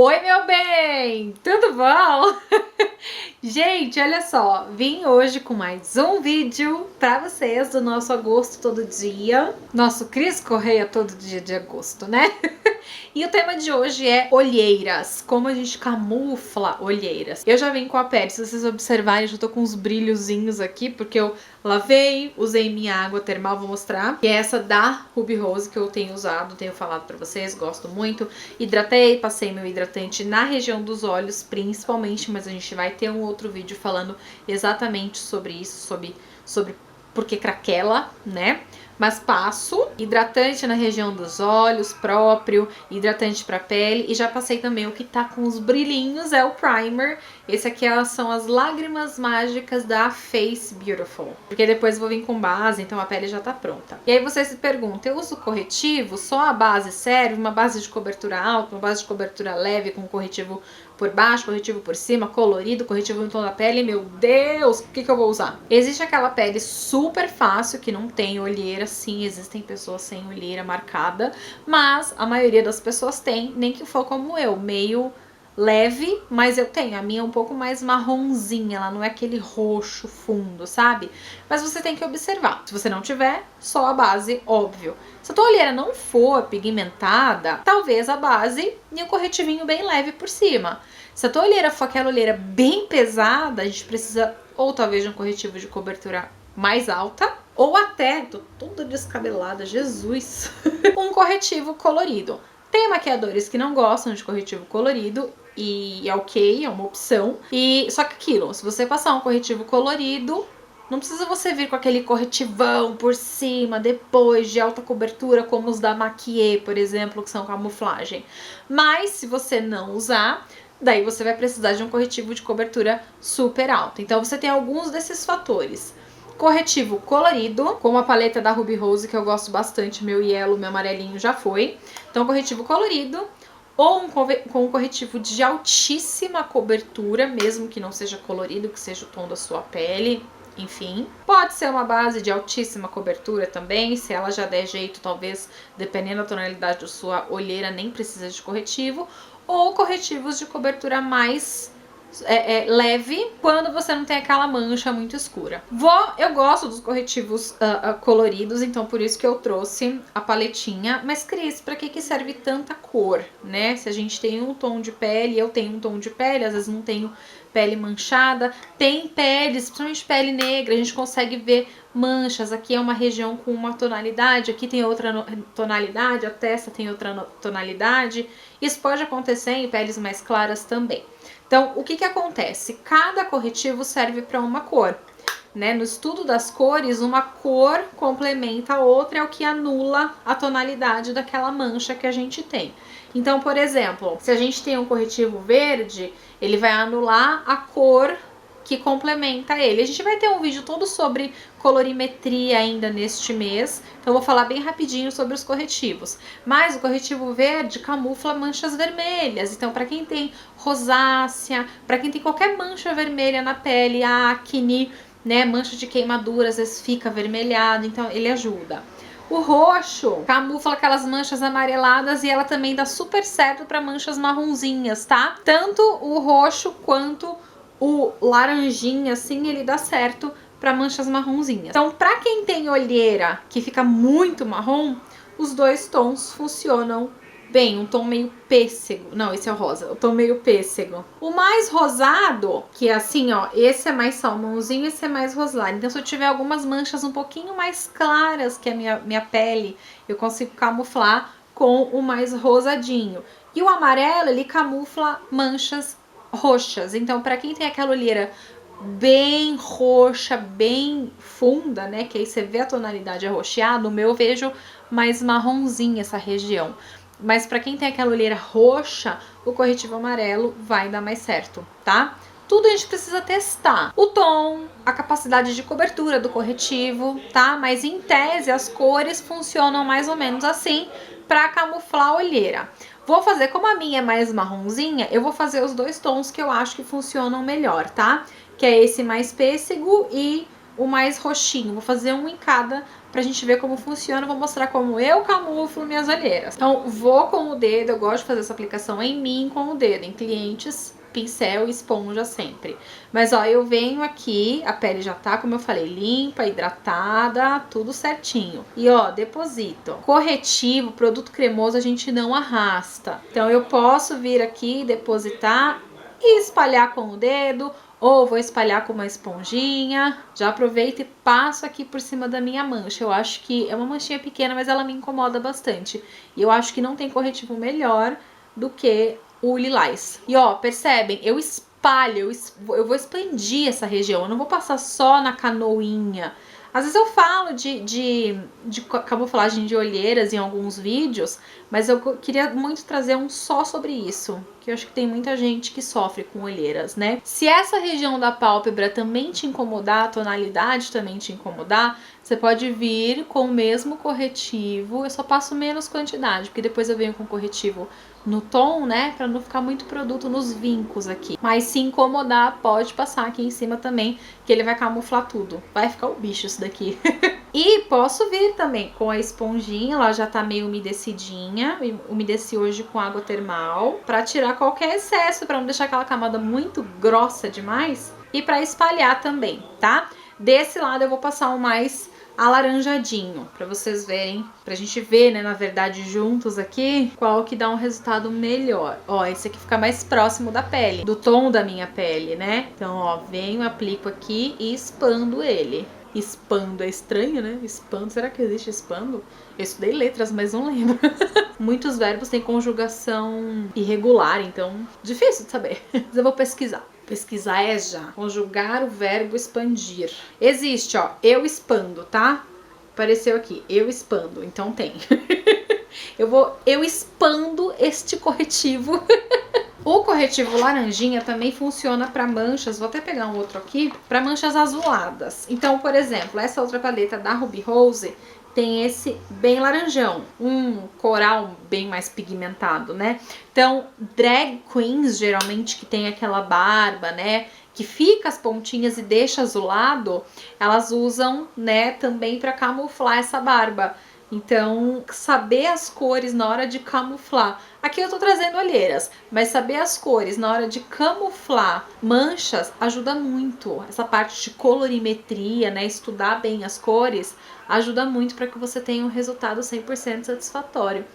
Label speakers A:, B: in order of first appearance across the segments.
A: Oi, meu bem! Tudo bom? Gente, olha só, vim hoje com mais um vídeo pra vocês do nosso agosto todo dia. Nosso Cris Correia todo dia de agosto, né? E o tema de hoje é olheiras, como a gente camufla olheiras. Eu já vim com a pele, se vocês observarem, eu já tô com uns brilhozinhos aqui, porque eu lavei, usei minha água termal, vou mostrar. Que é essa da Ruby Rose que eu tenho usado, tenho falado pra vocês, gosto muito. Hidratei, passei meu hidratante na região dos olhos, principalmente, mas a gente vai ter um outro vídeo falando exatamente sobre isso, sobre por que craquela, né? Mas passo hidratante na região dos olhos próprio, hidratante pra pele, e já passei também o que tá com os brilhinhos, é o primer. Esse aqui são as lágrimas mágicas da Face Beautiful, porque depois vou vir com base, então a pele já tá pronta. E aí você se pergunta, eu uso corretivo? Só a base serve? Uma base de cobertura alta, uma base de cobertura leve com corretivo por baixo, corretivo por cima, colorido, corretivo em tom da pele? Meu Deus, o que eu vou usar? Existe aquela pele super fácil que não tem olheira. Sim, existem pessoas sem olheira marcada, mas a maioria das pessoas tem, nem que for como eu, meio leve, mas eu tenho. A minha é um pouco mais marronzinha, ela não é aquele roxo fundo, sabe? Mas você tem que observar. Se você não tiver, só a base, óbvio. Se a tua olheira não for pigmentada, talvez a base e um corretivinho bem leve por cima. Se a tua olheira for aquela olheira bem pesada, a gente precisa ou talvez de um corretivo de cobertura mais alta, ou até, tô toda descabelada, Jesus, um corretivo colorido. Tem maquiadores que não gostam de corretivo colorido e é ok, é uma opção. E só que aquilo, se você passar um corretivo colorido, não precisa você vir com aquele corretivão por cima, depois de alta cobertura, como os da Maquier, por exemplo, que são camuflagem. Mas se você não usar, daí você vai precisar de um corretivo de cobertura super alto. Então você tem alguns desses fatores. Corretivo colorido, como a paleta da Ruby Rose, que eu gosto bastante, meu yellow, meu amarelinho já foi. Então corretivo colorido, ou com um corretivo de altíssima cobertura, mesmo que não seja colorido, que seja o tom da sua pele, enfim. Pode ser uma base de altíssima cobertura também, se ela já der jeito, talvez, dependendo da tonalidade da sua olheira, nem precisa de corretivo. Ou corretivos de cobertura mais leve, quando você não tem aquela mancha muito escura. Eu gosto dos corretivos coloridos, então por isso que eu trouxe a paletinha. Mas Cris, pra que serve tanta cor, né? Se a gente tem um tom de pele, eu tenho um tom de pele, às vezes não tenho pele manchada, tem peles, principalmente pele negra, a gente consegue ver manchas. Aqui é uma região com uma tonalidade, aqui tem outra tonalidade, a testa tem outra tonalidade. Isso pode acontecer em peles mais claras também. Então, o que acontece? Cada corretivo serve para uma cor, né? No estudo das cores, uma cor complementa a outra, é o que anula a tonalidade daquela mancha que a gente tem. Então, por exemplo, se a gente tem um corretivo verde, ele vai anular a cor que complementa ele. A gente vai ter um vídeo todo sobre colorimetria ainda neste mês, então eu vou falar bem rapidinho sobre os corretivos. Mas o corretivo verde camufla manchas vermelhas, então para quem tem rosácea, para quem tem qualquer mancha vermelha na pele, acne, né, mancha de queimadura, às vezes fica avermelhado, então ele ajuda. O roxo camufla aquelas manchas amareladas e ela também dá super certo para manchas marronzinhas, tá? Tanto o roxo quanto o laranjinha, assim, ele dá certo para manchas marronzinhas. Então, para quem tem olheira que fica muito marrom, os dois tons funcionam bem. Um tom meio pêssego. Não, esse é o rosa. O tom meio pêssego. O mais rosado, que é assim, ó, esse é mais salmãozinho, esse é mais rosado. Então, se eu tiver algumas manchas um pouquinho mais claras que a minha pele, eu consigo camuflar com o mais rosadinho. E o amarelo, ele camufla manchas roxas. Então, para quem tem aquela olheira bem roxa, bem funda, né, que aí você vê a tonalidade arroxeada, o meu eu vejo mais marronzinha essa região. Mas para quem tem aquela olheira roxa, o corretivo amarelo vai dar mais certo, tá? Tudo a gente precisa testar. O tom, a capacidade de cobertura do corretivo, tá? Mas em tese as cores funcionam mais ou menos assim para camuflar a olheira. Vou fazer, como a minha é mais marronzinha, eu vou fazer os dois tons que eu acho que funcionam melhor, tá? Que é esse mais pêssego e o mais roxinho. Vou fazer um em cada pra gente ver como funciona. Vou mostrar como eu camuflo minhas olheiras. Então, vou com o dedo. Eu gosto de fazer essa aplicação em mim com o dedo. Em clientes, pincel e esponja sempre. Mas, ó, eu venho aqui, a pele já tá, como eu falei, limpa, hidratada, tudo certinho. E, ó, deposito. Corretivo, produto cremoso, a gente não arrasta. Então, eu posso vir aqui, depositar e espalhar com o dedo, ou vou espalhar com uma esponjinha. Já aproveito e passo aqui por cima da minha mancha. Eu acho que é uma manchinha pequena, mas ela me incomoda bastante. E eu acho que não tem corretivo melhor do que o Lilás. E ó, percebem? Eu espalho, eu vou expandir essa região. Eu não vou passar só na canoinha. Às vezes eu falo de camuflagem de olheiras em alguns vídeos, mas eu queria muito trazer um só sobre isso, que eu acho que tem muita gente que sofre com olheiras, né? Se essa região da pálpebra também te incomodar, a tonalidade também te incomodar, você pode vir com o mesmo corretivo, eu só passo menos quantidade, porque depois eu venho com corretivo no tom, né, pra não ficar muito produto nos vincos aqui. Mas se incomodar, pode passar aqui em cima também, que ele vai camuflar tudo. Vai ficar o bicho isso daqui. E posso vir também com a esponjinha, ela já tá meio umedecidinha, umedeci hoje com água termal, pra tirar qualquer excesso, pra não deixar aquela camada muito grossa demais, e pra espalhar também, tá? Desse lado eu vou passar o mais alaranjadinho, pra vocês verem, pra gente ver, né, na verdade, juntos aqui, qual que dá um resultado melhor. Ó, esse aqui fica mais próximo da pele, do tom da minha pele, né? Então, ó, venho, aplico aqui e expando ele. Expando, é estranho, né? Expando, será que existe expando? Eu estudei letras, mas não lembro. Muitos verbos têm conjugação irregular, então difícil de saber. Mas eu vou pesquisar. Pesquisar é já. Conjugar o verbo expandir. Existe, ó. Eu expando, tá? Apareceu aqui. Eu expando. Então tem. Eu expando este corretivo. O corretivo laranjinha também funciona para manchas, vou até pegar um outro aqui, para manchas azuladas. Então, por exemplo, essa outra paleta da Ruby Rose tem esse bem laranjão, um coral bem mais pigmentado, né? Então, drag queens, geralmente, que tem aquela barba, né, que fica as pontinhas e deixa azulado, elas usam, né, também para camuflar essa barba. Então, saber as cores na hora de camuflar. Aqui eu tô trazendo olheiras, mas saber as cores na hora de camuflar manchas ajuda muito. Essa parte de colorimetria, né, estudar bem as cores, ajuda muito para que você tenha um resultado 100% satisfatório.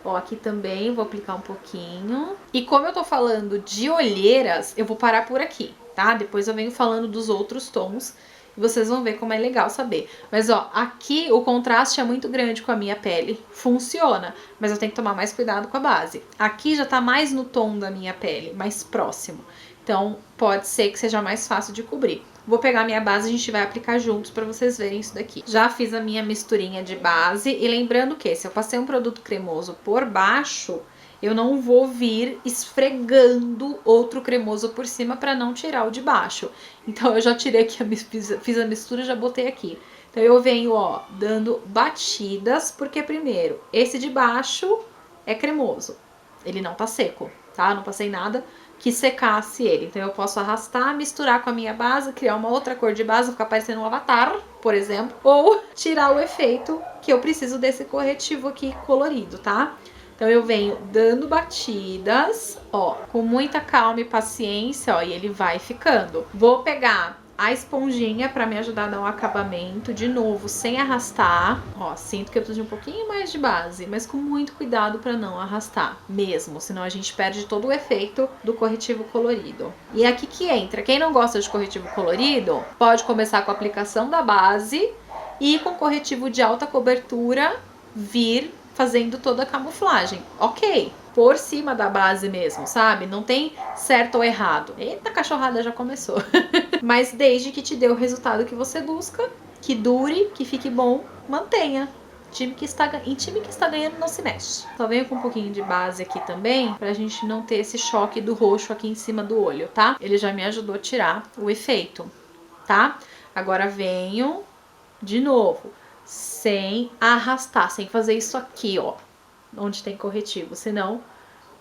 A: Ó, aqui também vou aplicar um pouquinho. E como eu tô falando de olheiras, eu vou parar por aqui, tá? Depois eu venho falando dos outros tons. E vocês vão ver como é legal saber. Mas, ó, aqui o contraste é muito grande com a minha pele. Funciona, mas eu tenho que tomar mais cuidado com a base. Aqui já tá mais no tom da minha pele, mais próximo. Então, pode ser que seja mais fácil de cobrir. Vou pegar a minha base e a gente vai aplicar juntos pra vocês verem isso daqui. Já fiz a minha misturinha de base. E lembrando que se eu passei um produto cremoso por baixo, eu não vou vir esfregando outro cremoso por cima para não tirar o de baixo. Então eu já tirei aqui, fiz a mistura e já botei aqui. Então eu venho, ó, dando batidas, porque primeiro, esse de baixo é cremoso. Ele não tá seco, tá? Não passei nada que secasse ele. Então eu posso arrastar, misturar com a minha base, criar uma outra cor de base, ficar parecendo um avatar, por exemplo. Ou tirar o efeito que eu preciso desse corretivo aqui colorido, tá? Então eu venho dando batidas, ó, com muita calma e paciência, ó, e ele vai ficando. Vou pegar a esponjinha pra me ajudar a dar um acabamento, de novo, sem arrastar. Ó, sinto que eu preciso de um pouquinho mais de base, mas com muito cuidado pra não arrastar mesmo, senão a gente perde todo o efeito do corretivo colorido. E é aqui que entra, quem não gosta de corretivo colorido, pode começar com a aplicação da base e com corretivo de alta cobertura vir fazendo toda a camuflagem. Ok, por cima da base mesmo, sabe? Não tem certo ou errado. Eita, a cachorrada já começou. Mas desde que te dê o resultado que você busca, que dure, que fique bom, mantenha. Em time que está ganhando não se mexe. Só venho com um pouquinho de base aqui também, pra gente não ter esse choque do roxo aqui em cima do olho, tá? Ele já me ajudou a tirar o efeito, tá? Agora venho de novo, sem arrastar, sem fazer isso aqui, ó, onde tem corretivo, senão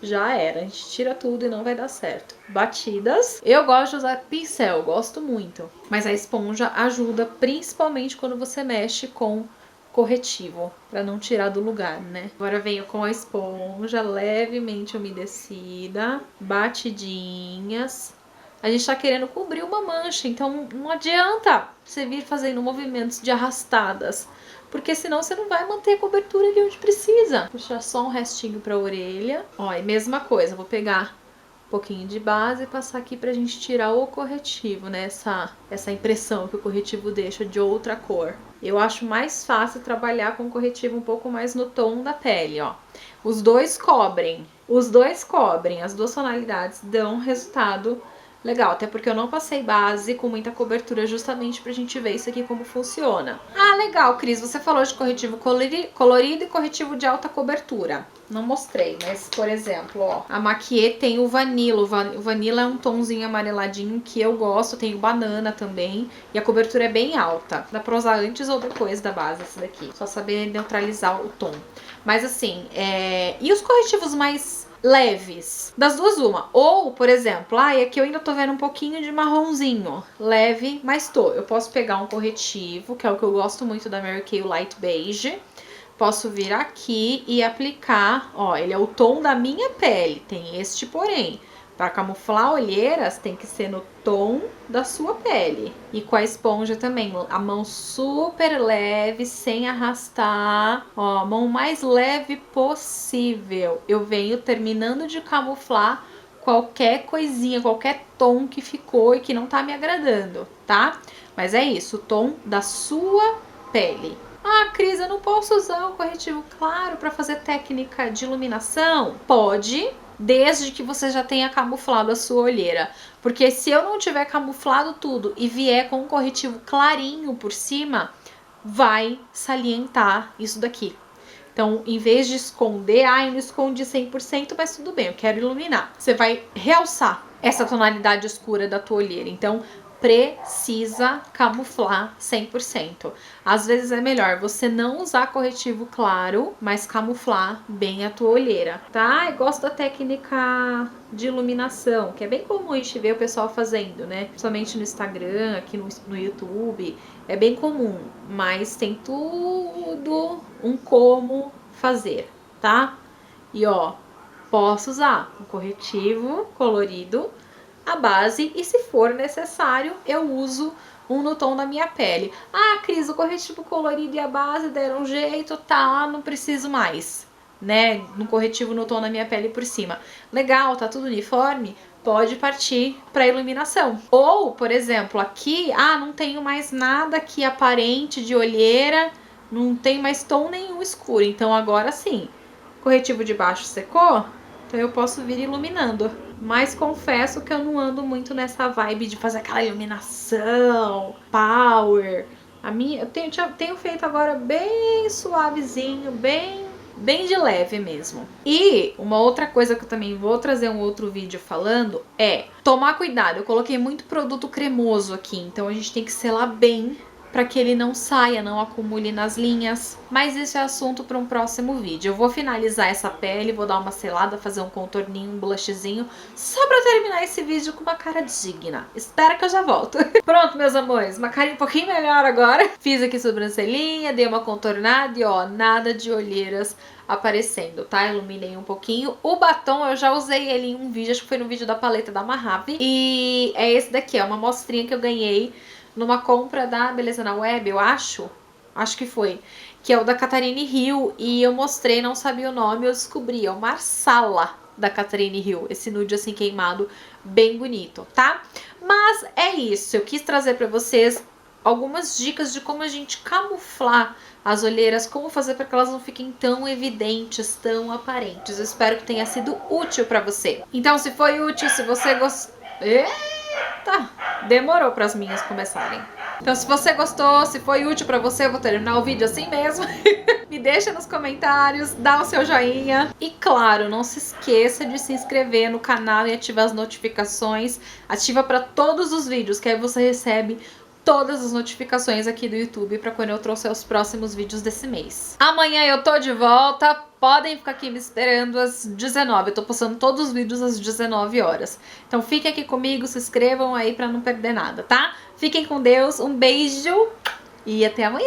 A: já era. A gente tira tudo e não vai dar certo. Batidas. Eu gosto de usar pincel, gosto muito. Mas a esponja ajuda principalmente quando você mexe com corretivo, para não tirar do lugar, né? Agora venho com a esponja levemente umedecida, batidinhas. A gente tá querendo cobrir uma mancha, então não adianta você vir fazendo movimentos de arrastadas, porque senão você não vai manter a cobertura ali onde precisa. Puxar só um restinho pra orelha. Ó, e mesma coisa, vou pegar um pouquinho de base e passar aqui pra gente tirar o corretivo, né? Essa impressão que o corretivo deixa de outra cor. Eu acho mais fácil trabalhar com corretivo um pouco mais no tom da pele, ó. Os dois cobrem, as duas tonalidades dão resultado legal, até porque eu não passei base com muita cobertura justamente pra gente ver isso aqui como funciona. Ah, legal, Cris, você falou de corretivo colorido e corretivo de alta cobertura. Não mostrei, mas, por exemplo, ó, a Maquiê tem o Vanilla. O Vanilla é um tomzinho amareladinho que eu gosto, tem o Banana também, e a cobertura é bem alta. Dá pra usar antes ou depois da base esse daqui, só saber neutralizar o tom. Mas assim, e os corretivos mais leves? Das duas, uma. Ou, por exemplo, aqui eu ainda tô vendo um pouquinho de marronzinho. Leve, mas tô. Eu posso pegar um corretivo, que é o que eu gosto muito da Mary Kay, o Light Beige. Posso vir aqui e aplicar, ó, ele é o tom da minha pele, tem este porém. Para camuflar olheiras, tem que ser no tom da sua pele. E com a esponja também, a mão super leve, sem arrastar. Ó, a mão mais leve possível. Eu venho terminando de camuflar qualquer coisinha, qualquer tom que ficou e que não tá me agradando, tá? Mas é isso, o tom da sua pele. Ah, Cris, eu não posso usar o corretivo claro para fazer técnica de iluminação? Pode, desde que você já tenha camuflado a sua olheira. Porque se eu não tiver camuflado tudo e vier com um corretivo clarinho por cima, vai salientar isso daqui. Então, em vez de esconder, eu não escondi 100%, mas tudo bem, eu quero iluminar. Você vai realçar essa tonalidade escura da tua olheira. Então, precisa camuflar 100%. Às vezes é melhor você não usar corretivo claro, mas camuflar bem a tua olheira, tá? Eu gosto da técnica de iluminação, que é bem comum a gente ver o pessoal fazendo, né? Principalmente no Instagram, aqui no YouTube, é bem comum, mas tem tudo um como fazer, tá? E ó, posso usar um corretivo colorido, a base, e se for necessário, eu uso um no tom da minha pele. Ah, Cris, o corretivo colorido e a base deram um jeito, tá, não preciso mais, né? No corretivo no tom da minha pele por cima. Legal, tá tudo uniforme? Pode partir para iluminação. Ou, por exemplo, aqui, não tenho mais nada aqui aparente de olheira, não tem mais tom nenhum escuro. Então agora sim, corretivo de baixo secou, então eu posso vir iluminando. Mas confesso que eu não ando muito nessa vibe de fazer aquela iluminação, power. Eu tenho feito agora bem suavezinho, bem de leve mesmo. E uma outra coisa que eu também vou trazer um outro vídeo falando é tomar cuidado. Eu coloquei muito produto cremoso aqui, então a gente tem que selar bem para que ele não saia, não acumule nas linhas. Mas isso é assunto para um próximo vídeo. Eu vou finalizar essa pele, vou dar uma selada, fazer um contorninho, um blushzinho, só para terminar esse vídeo com uma cara digna. Espera que eu já volto. Pronto, meus amores, uma carinha um pouquinho melhor agora. Fiz aqui sobrancelhinha, dei uma contornada e ó, nada de olheiras aparecendo, tá? Iluminei um pouquinho. O batom, eu já usei ele em um vídeo, acho que foi no vídeo da paleta da Mahave. E é esse daqui, é uma amostrinha que eu ganhei numa compra da Beleza na Web, eu acho que foi, que é o da Catarine Hill, e eu mostrei, não sabia o nome, eu descobri, é o Marsala da Catarine Hill, esse nude assim queimado, bem bonito, tá? Mas é isso, eu quis trazer pra vocês algumas dicas de como a gente camuflar as olheiras, como fazer para que elas não fiquem tão evidentes, tão aparentes. Eu espero que tenha sido útil pra você. Então, se foi útil, se você gostou... Eita, demorou para as minhas começarem. Então, se você gostou, se foi útil para você, eu vou terminar o vídeo assim mesmo. Me deixa nos comentários, dá o seu joinha. E claro, não se esqueça de se inscrever no canal e ativar as notificações. Ativa para todos os vídeos, que aí você recebe todas as notificações aqui do YouTube pra quando eu trouxer os próximos vídeos desse mês. Amanhã eu tô de volta, podem ficar aqui me esperando às 19. Eu tô postando todos os vídeos às 19 horas. Então fiquem aqui comigo, se inscrevam aí pra não perder nada, tá? Fiquem com Deus, um beijo e até amanhã!